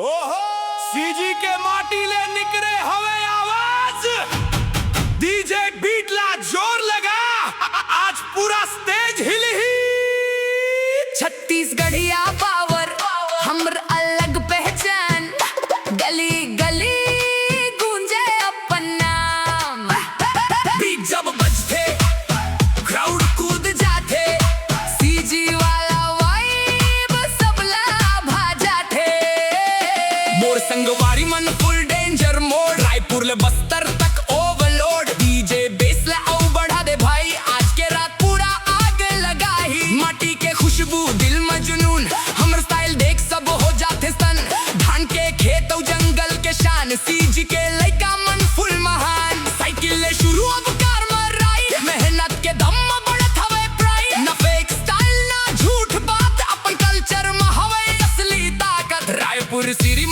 ओहो सीजी के माटी ले निकरे हवे आवाज डीजे बीट ला जोर लगा आज पूरा स्टेज हिल ही छत्तीसगढ़िया पावर हमर अलग पहचान गली गली गूंजे अपन नाम बीट जब बजते क्राउड कूद जाते सीजी वाला वाइब सबला भा जाते मोर संगवारी मन फुल डेंजर मोड रायपुर ले बस्तर तक ओवरलोड डीजे बेस ले आओ बढ़ा दे भाई आज के रात पूरा आग लगा ही माटी के खुशबू दिल मजनून हमर स्टाइल देख सब हो जाते सन धान के खेत और जंगल के शान सीजी के लइका मन फुल महान साइकिल ले शुरू अब कार मर राइड मेहनत के दम में बढ़त हवे प्राइड ना फेक स्टाइल ना झूठ बात अपन कल्चर में हवे असली ताकत रायपुर सिरी